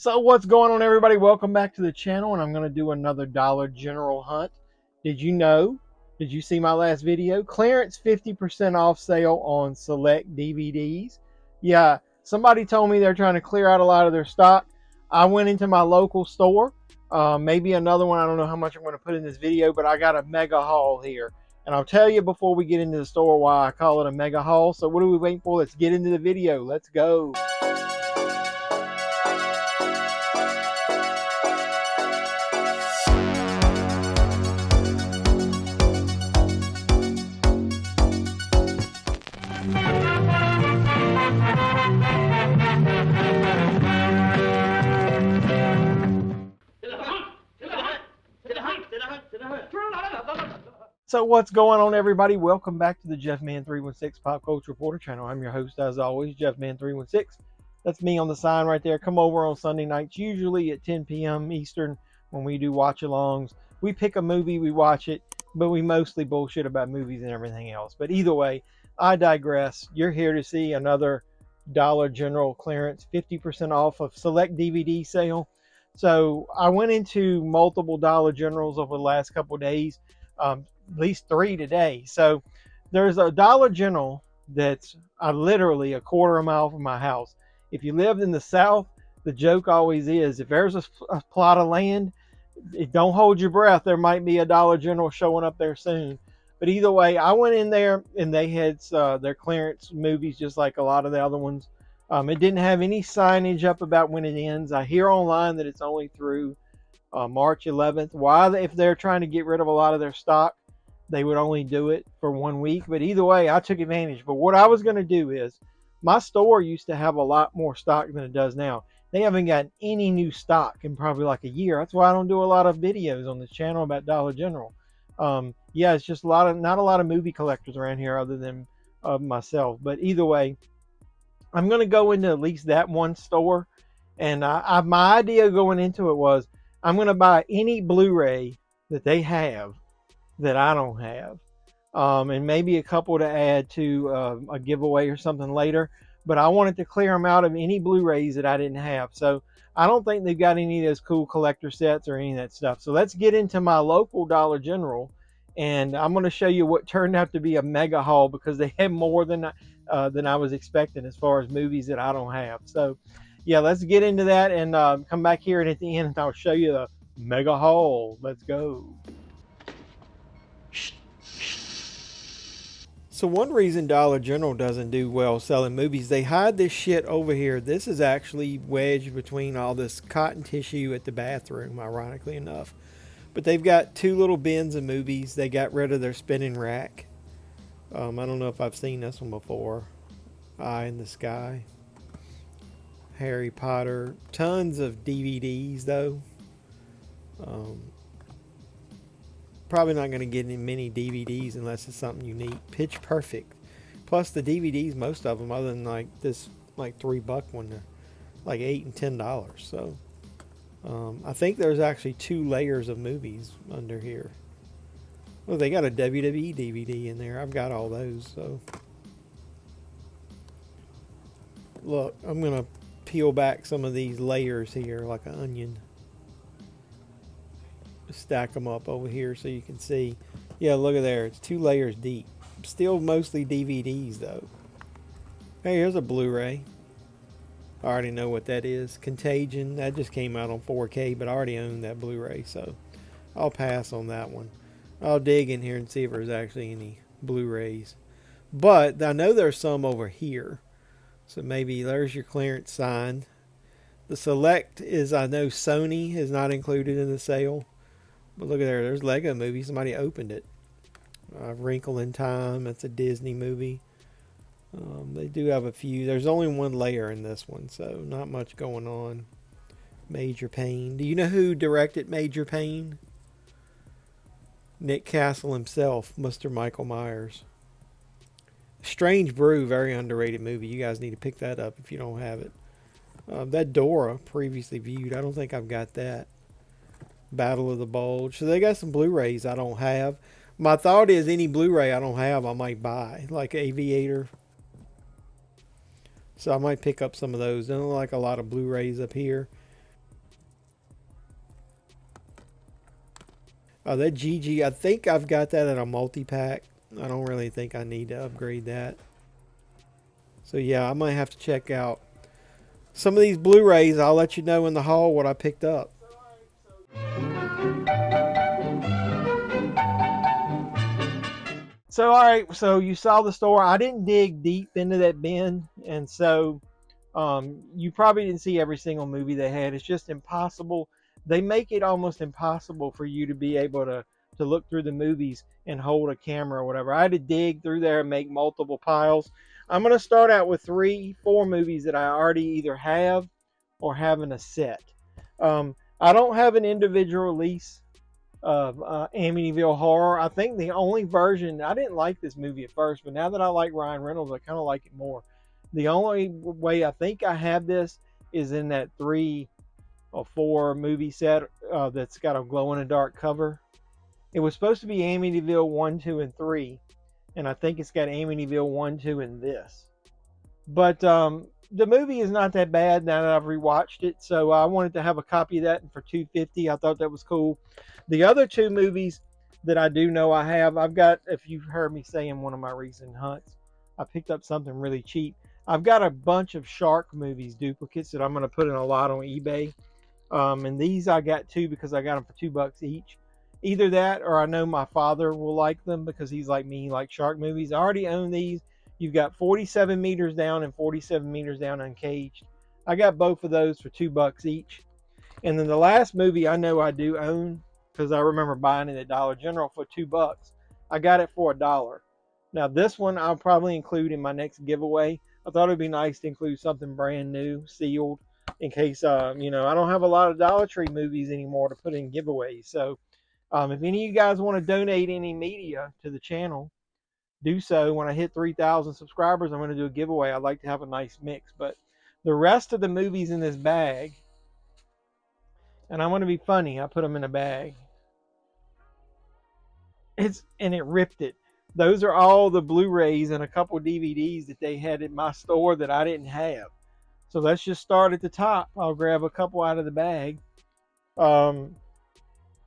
So what's going on, everybody? Welcome back to the channel, and I'm going to do another Dollar General hunt. Did you know? Did you see my last video? Clearance 50% off sale on select DVDs. Yeah, somebody told me they're trying to clear out a lot of their stock. I went into my local store. Maybe another one. I don't know how much I'm going to put in this video, but I got a mega haul here. And I'll tell you before we get into the store why I call it a mega haul. So what are we waiting for? Let's get into the video. Let's go. So what's going on, everybody? Welcome back to the JeffMan316 Pop Culture Reporter channel. I'm your host, as always, JeffMan316. That's me on the sign right there. Come over on Sunday nights, usually at 10 p.m. Eastern, when we do watch-alongs. We pick a movie, we watch it, but we mostly bullshit about movies and everything else. But either way, I digress. You're here to see another Dollar General clearance, 50% off of select DVD sale. So I went into multiple Dollar Generals over the last couple of days. At least 3 today. So there's a Dollar General that's literally a quarter of a mile from my house. If you lived in the South, the joke always is, if there's a plot of land, don't hold your breath. There might be a Dollar General showing up there soon. But either way, I went in there and they had their clearance movies just like a lot of the other ones. It didn't have any signage up about when it ends. I hear online that it's only through March 11th. Why, if they're trying to get rid of a lot of their stock, they would only do it for 1 week. But either way, I took advantage. But what I was going to do is, my store used to have a lot more stock than it does now. They haven't got any new stock in probably like a year. That's why I don't do a lot of videos on this channel about Dollar General. Yeah, it's just not a lot of movie collectors around here other than myself. But either way, I'm going to go into at least that one store. And my idea going into it was, I'm going to buy any Blu-ray that they have that I don't have, and maybe a couple to add to a giveaway or something later. But I wanted to clear them out of any Blu-rays that I didn't have. So I don't think they've got any of those cool collector sets or any of that stuff. So let's get into my local Dollar General, and I'm going to show you what turned out to be a mega haul, because they had more than I was expecting as far as movies that I don't have. So yeah, let's get into that and come back here, and at the end I'll show you the mega haul. Let's go. So one reason Dollar General doesn't do well selling movies, they hide this shit over here. This is actually wedged between all this cotton tissue at the bathroom, ironically enough. But they've got 2 little bins of movies. They got rid of their spinning rack. I don't know if I've seen this one before. Eye in the Sky. Harry Potter. Tons of DVDs though. Probably not going to get many DVDs unless it's something unique. Pitch Perfect. Plus the DVDs, most of them, other than like this like $3 one, they're like $8 and $10. So I think there's actually 2 layers of movies under here. Well, they got a WWE DVD in there. I've got all those. So look, I'm going to peel back some of these layers here like an onion. Stack them up over here so you can see. Yeah, look at there. It's 2 layers deep. Still mostly DVDs though. Hey, here's a Blu-ray. I already know what that is. Contagion. That just came out on 4K, but I already own that Blu-ray, so I'll pass on that one. I'll dig in here and see if there's actually any Blu-rays. But I know there's some over here. So maybe there's your clearance sign. The select is, I know Sony is not included in the sale. But look at there, there's Lego Movie. Somebody opened it. Wrinkle in Time, that's a Disney movie. They do have a few. There's only 1 layer in this one, so not much going on. Major Payne. Do you know who directed Major Payne? Nick Castle himself, Mr. Michael Myers. Strange Brew, very underrated movie. You guys need to pick that up if you don't have it. That Dora, previously viewed. I don't think I've got that. Battle of the Bulge. So they got some Blu-rays I don't have. My thought is any Blu-ray I don't have I might buy, like Aviator. So I might pick up some of those. There are like a lot of Blu-rays up here. Oh, that GG, I think I've got that in a multi-pack. I don't really think I need to upgrade that. So yeah, I might have to check out some of these Blu-rays. I'll let you know in the haul what I picked up. So all right, so you saw the store. I didn't dig deep into that bin, and so you probably didn't see every single movie they had. It's just impossible. They make it almost impossible for you to be able to look through the movies and hold a camera or whatever. I had to dig through there and make multiple piles. I'm going to start out with 4 movies that I already either have or have in a set. I don't have an individual release of Amityville Horror. I think the only version, I didn't like this movie at first, but now that I like Ryan Reynolds, I kind of like it more. The only way I think I have this is in that 3 or 4 movie set that's got a glow in the dark cover. It was supposed to be Amityville 1, 2, and 3, and I think it's got Amityville 1, 2, and this. But the movie is not that bad now that I've rewatched it, so I wanted to have a copy of that for $2.50. I thought that was cool. The other 2 movies that I do know I have, I've got, if you've heard me say in one of my recent hunts, I picked up something really cheap. I've got a bunch of shark movies duplicates that I'm going to put in a lot on eBay. And these I got 2 because I got them for $2 each. Either that or I know my father will like them because he's like me, he likes shark movies. I already own these. You've got 47 meters down and 47 meters down uncaged. I got both of those for $2 each. And then the last movie I know I do own because I remember buying it at Dollar General for $2. I got it for $1. Now this one I'll probably include in my next giveaway. I thought it'd be nice to include something brand new, sealed, in case I don't have a lot of Dollar Tree movies anymore to put in giveaways. So if any of you guys want to donate any media to the channel, do so. When I hit 3,000 subscribers, I'm going to do a giveaway. I'd like to have a nice mix. But the rest of the movies in this bag, and I'm going to be funny, I put them in a bag. It ripped it. Those are all the Blu-rays and a couple of DVDs that they had at my store that I didn't have. So let's just start at the top. I'll grab a couple out of the bag.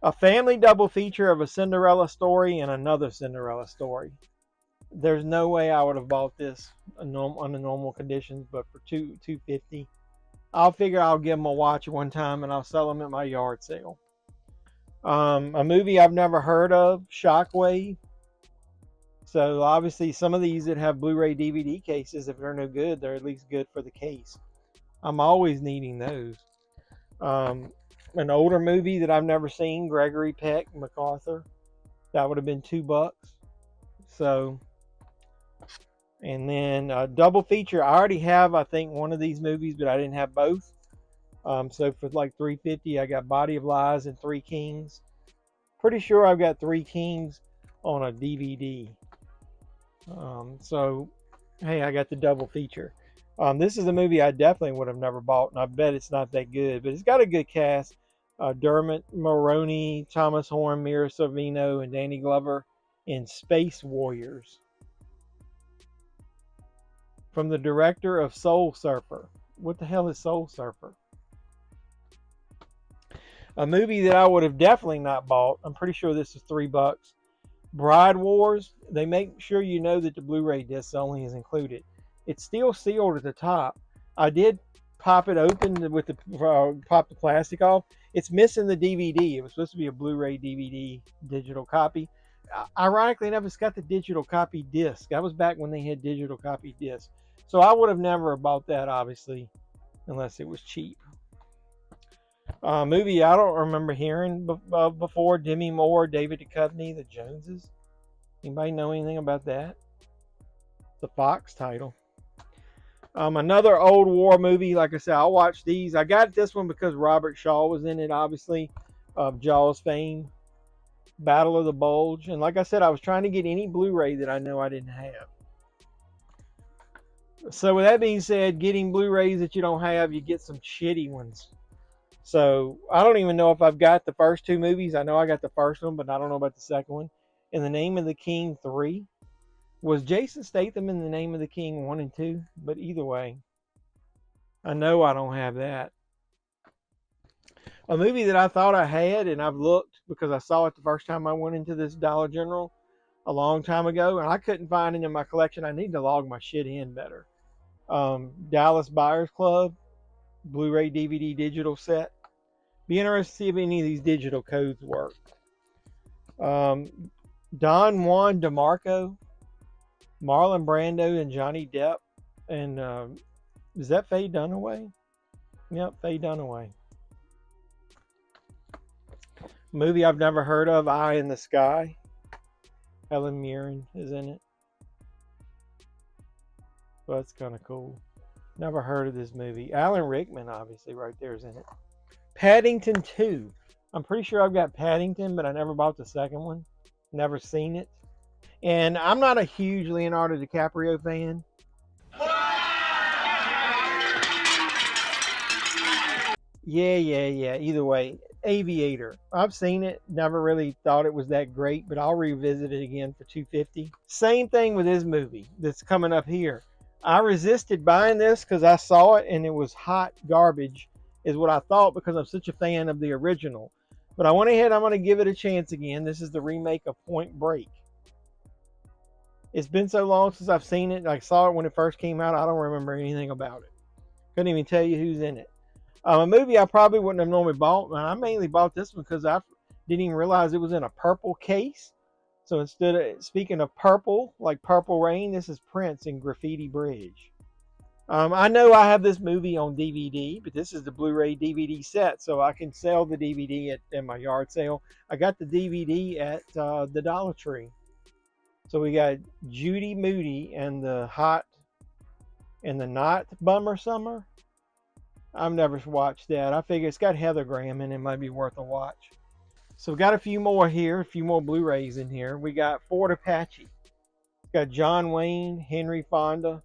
A family double feature of a Cinderella story and another Cinderella story. There's no way I would have bought this under normal conditions, but for $2.50, I'll figure I'll give them a watch one time and I'll sell them at my yard sale. A movie I've never heard of, Shockwave. So obviously some of these that have Blu-ray DVD cases, if they're no good, they're at least good for the case. I'm always needing those. An older movie that I've never seen, Gregory Peck, MacArthur. That would have been $2. So, and then a double feature. I already have, I think, one of these movies, but I didn't have both. So for like $3.50, I got Body of Lies and Three Kings. Pretty sure I've got Three Kings on a DVD. So, hey, I got the double feature. This is a movie I definitely would have never bought, and I bet it's not that good, but it's got a good cast. Dermot Mulroney, Thomas Horn, Mira Sorvino, and Danny Glover in Space Warriors. From the director of Soul Surfer. What the hell is Soul Surfer? A movie that I would have definitely not bought. I'm pretty sure this is $3. Bride Wars. They make sure you know that the Blu-ray disc only is included. It's still sealed at the top. I did pop it open with the pop the plastic off. It's missing the DVD. It was supposed to be a Blu-ray DVD digital copy. Ironically enough, it's got the digital copy disc. That was back when they had digital copy discs. So I would have never bought that, obviously, unless it was cheap. Movie I don't remember hearing before. Demi Moore, David Duchovny, The Joneses. Anybody know anything about that? The Fox title. Another old war movie. Like I said, I'll watch these. I got this one because Robert Shaw was in it, obviously, of Jaws fame. Battle of the Bulge. And like I said, I was trying to get any Blu-ray that I know I didn't have. So with that being said, getting Blu-rays that you don't have, you get some shitty ones. So I don't even know if I've got the first 2 movies. I know I got the first one, but I don't know about the second one. In the Name of the King 3. Was Jason Statham in The Name of the King 1 and 2? But either way, I know I don't have that. A movie that I thought I had, and I've looked because I saw it the first time I went into this Dollar General a long time ago, and I couldn't find it in my collection. I need to log my shit in better. Dallas Buyers Club, Blu-ray DVD digital set. Be interested to see if any of these digital codes work. Don Juan DeMarco, Marlon Brando, and Johnny Depp. And is that Faye Dunaway? Yep, Faye Dunaway. Movie I've never heard of, Eye in the Sky. Helen Mirren is in it. Well, that's kind of cool. Never heard of this movie. Alan Rickman, obviously, right there is in it. Paddington 2. I'm pretty sure I've got Paddington, but I never bought the second one. Never seen it. And I'm not a huge Leonardo DiCaprio fan. Yeah. Either way, Aviator. I've seen it. Never really thought it was that great, but I'll revisit it again for $250. Same thing with this movie that's coming up here. I resisted buying this because I saw it and it was hot garbage, is what I thought, because I'm such a fan of the original. But I went ahead. I'm going to give it a chance again. This is the remake of Point Break. It's been so long since I've seen it. I saw it when it first came out. I don't remember anything about it. Couldn't even tell you who's in it. A movie I probably wouldn't have normally bought. I mainly bought this one because I didn't even realize it was in a purple case. So instead of, speaking of purple, like Purple Rain, this is Prince in Graffiti Bridge. I know I have this movie on DVD, but this is the Blu-ray DVD set, so I can sell the DVD at my yard sale. I got the DVD at the Dollar Tree. So we got Judy Moody and the Not Bummer Summer. I've never watched that. I figure it's got Heather Graham in it. It might be worth a watch. So we got a few more here, a few more Blu-rays in here. We got Fort Apache. It's got John Wayne, Henry Fonda.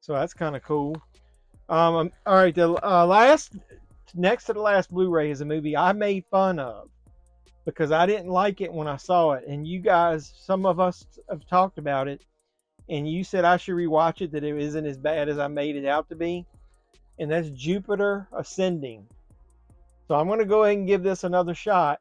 So that's kind of cool. All right, the next to the last Blu-ray is a movie I made fun of because I didn't like it when I saw it. And you guys, some of us have talked about it, and you said I should rewatch it, that it isn't as bad as I made it out to be. And that's Jupiter Ascending. So I'm going to go ahead and give this another shot,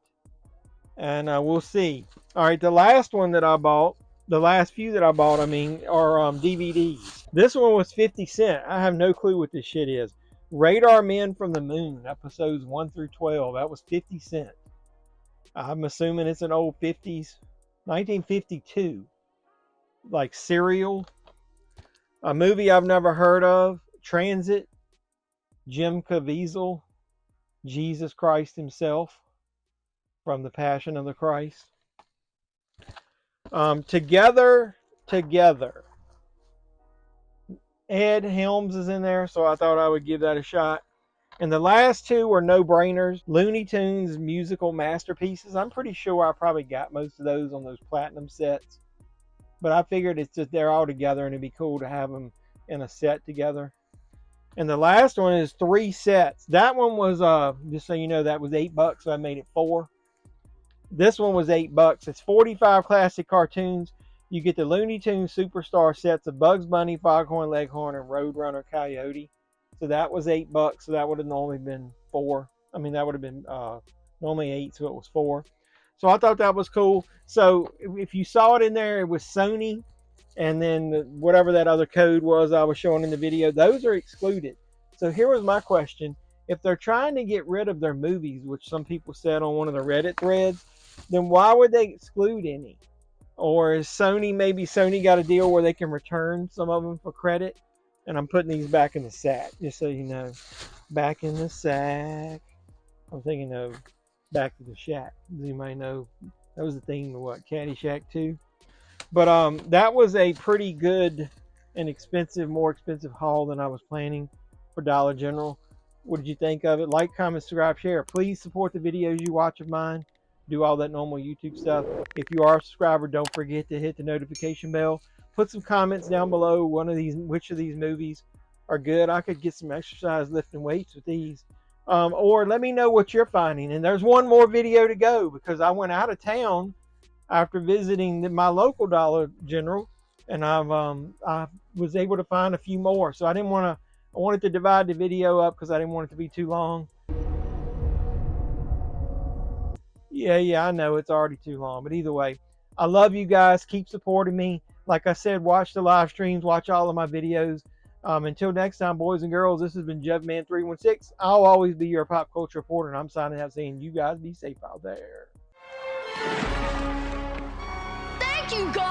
and we'll see. All right, the last one that I bought, the last few that I bought, are DVDs. This one was 50 cents. I have no clue what this shit is. Radar Men from the Moon, episodes 1 through 12. That was 50 cents. I'm assuming it's an old 50s, 1952, like Serial. A movie I've never heard of, Transit. Jim Caviezel, Jesus Christ himself, from the Passion of the Christ. Together. Ed Helms is in there, so I thought I would give that a shot. And the last two were no-brainers. Looney Tunes musical masterpieces. I'm pretty sure I probably got most of those on those platinum sets. But I figured it's just they're all together and it'd be cool to have them in a set together. And the last one is 3 sets. That one was, just so you know, that was $8, so I made it 4. This one was $8. It's 45 classic cartoons. You get the Looney Tunes Superstar sets of Bugs Bunny, Foghorn Leghorn, and Roadrunner Coyote. So that was $8. So that would have normally been 4. I mean, that would have been normally 8, so it was 4. So I thought that was cool. So if you saw it in there, it was Sony. And then whatever that other code was I was showing in the video, those are excluded. So here was my question. If they're trying to get rid of their movies, which some people said on one of the Reddit threads, then why would they exclude any? Or is maybe Sony got a deal where they can return some of them for credit? And I'm putting these back in the sack, just so you know. Back in the sack. I'm thinking of Back to the Shack. Does anybody know? That was the theme of what? Caddyshack 2? But that was a pretty good and more expensive haul than I was planning for Dollar General. What did you think of it? Like, comment, subscribe, share. Please support the videos you watch of mine. Do all that normal YouTube stuff. If you are a subscriber, don't forget to hit the notification bell. Put some comments down below which of these movies are good. I could get some exercise lifting weights with these. Or let me know what you're finding. And there's one more video to go because I went out of town after visiting my local Dollar General, and I was able to find a few more. So I wanted to divide the video up because I didn't want it to be too long. Yeah, I know it's already too long, but either way, I love you guys. Keep supporting me. Like I said, watch the live streams, watch all of my videos. Until next time, boys and girls, this has been JevMan316. I'll always be your pop culture reporter, and I'm signing out saying you guys be safe out there. Thank you, God.